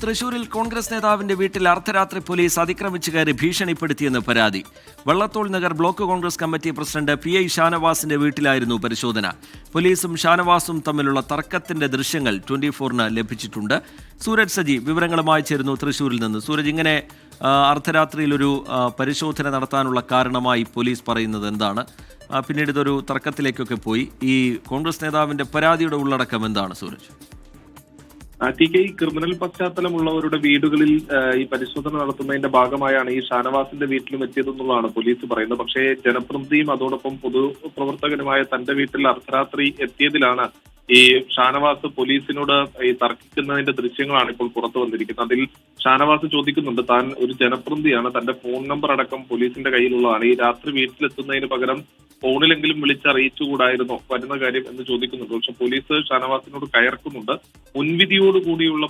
തൃശൂരിൽ കോൺഗ്രസ് നേതാവിന്റെ വീട്ടിൽ അർദ്ധരാത്രി പോലീസ് അതിക്രമിച്ചു കയറി ഭീഷണിപ്പെടുത്തിയെന്ന് പരാതി. Vallathol Nagar block Congress committee president PI ഷാനവാസിന്റെ വീട്ടിലായിരുന്നു പരിശോധന. പോലീസും ഷാനവാസും തമ്മിലുള്ള തർക്കത്തിന്റെ ദൃശ്യങ്ങൾ 24-ന് ലഭിച്ചിട്ടുണ്ട്. സൂരജ് സജി വിവരങ്ങളുമായി ചേരുന്നു തൃശൂരിൽ നിന്ന്. സൂരജ്, ഇങ്ങനെ അർദ്ധരാത്രിയിലൊരു പരിശോധന നടത്താനുള്ള കാരണമായി പോലീസ് പറയുന്നത് എന്താണ്? പിന്നീട് ഇതൊരു തർക്കത്തിലേക്കൊക്കെ പോയി. ഈ കോൺഗ്രസ് നേതാവിന്റെ പരാതിയുടെ ഉള്ളടക്കം എന്താണ് സൂരജ്? ക്രിമിനൽ പശ്ചാത്തലമുള്ളവരുടെ വീടുകളിൽ ഈ പരിശോധന നടത്തുന്നതിന്റെ ഭാഗമായാണ് ഈ ഷാനവാസിന്റെ വീട്ടിലും എത്തിയതെന്നുള്ളതാണ് പോലീസ് പറയുന്നത്. പക്ഷേ ജനപ്രതിനിധിയും അതോടൊപ്പം പൊതുപ്രവർത്തകനുമായ തന്റെ വീട്ടിൽ അർദ്ധരാത്രി എത്തിയതിലാണ് ഈ ഷാനവാസ് പോലീസിനോട് ഈ തർക്കിക്കുന്നതിന്റെ ദൃശ്യങ്ങളാണ് ഇപ്പോൾ പുറത്തു വന്നിരിക്കുന്നത്. അതിൽ ഷാനവാസ് ചോദിക്കുന്നുണ്ട്, താൻ ഒരു ജനപ്രതിനിധിയാണ്, തന്റെ ഫോൺ നമ്പർ അടക്കം പോലീസിന്റെ കയ്യിലുള്ളതാണ്, ഈ രാത്രി വീട്ടിലെത്തുന്നതിന് പകരം ഫോണിലെങ്കിലും വിളിച്ചറിയിച്ചുകൂടായിരുന്നോ വരുന്ന കാര്യം എന്ന് ചോദിക്കുന്നുണ്ട്. പക്ഷെ പോലീസ് ഷാനവാസിനോട് കയർക്കുന്നുണ്ട്. മുൻവിധിയോടുകൂടിയുള്ള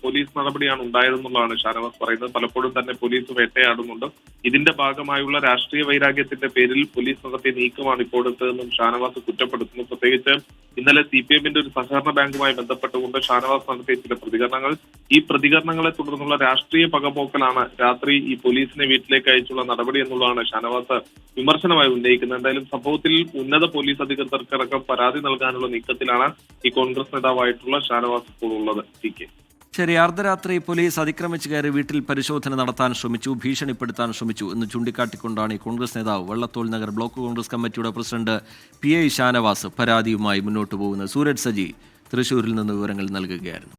പോലീസ് നടപടിയാണ് ഉണ്ടായതെന്നുള്ളതാണ് ഷാനവാസ് പറയുന്നത്. പലപ്പോഴും തന്നെ പോലീസ് വേട്ടയാടുന്നുണ്ട്. ഇതിന്റെ ഭാഗമായുള്ള രാഷ്ട്രീയ വൈരാഗ്യത്തിന്റെ പേരിൽ പോലീസ് നടത്തിയ നീക്കമാണ് ഇപ്പോഴത്തെന്നും ഷാനവാസ് കുറ്റപ്പെടുത്തുന്നു. പ്രത്യേകിച്ച് ഇന്നലെ CPM-ന്റെ ഒരു സഹകരണ ബാങ്കുമായി ബന്ധപ്പെട്ടുകൊണ്ട് ഷാനവാസ് നടത്തിയ ചില പ്രതികരണങ്ങൾ, ഈ പ്രതികരണങ്ങളെ തുടർന്നുള്ള രാഷ്ട്രീയ പകപോക്കലാണ് രാത്രി ഈ പോലീസിനെ വീട്ടിലേക്ക് അയച്ചുള്ള നടപടി എന്നുള്ളതാണ് ഷാനവാസ് വിമർശനമായി ഉന്നയിക്കുന്നത്. എന്തായാലും സംഭവത്തിൽ ഉന്നത പോലീസ് അധികൃതർക്കടക്കം പരാതി നൽകാനുള്ള നീക്കത്തിലാണ് ഈ കോൺഗ്രസ് നേതാവായിട്ടുള്ള ഷാനവാസ് ഇപ്പോൾ ഉള്ളത്. ശരി, അർദ്ധരാത്രി പോലീസ് അതിക്രമിച്ചു കയറി വീട്ടിൽ പരിശോധന നടത്താൻ ശ്രമിച്ചു, ഭീഷണിപ്പെടുത്താൻ ശ്രമിച്ചു എന്ന് ചൂണ്ടിക്കാട്ടിക്കൊണ്ടാണ് ഈ കോൺഗ്രസ് നേതാവ് വള്ളത്തോൾ നഗർ ബ്ലോക്ക് കോൺഗ്രസ് കമ്മിറ്റിയുടെ പ്രസിഡന്റ് PI ഷാനവാസ് പരാതിയുമായി മുന്നോട്ട് പോകുന്നത്. സൂരജ് സജി തൃശൂരിൽ നിന്ന് വിവരങ്ങൾ നൽകുകയായിരുന്നു.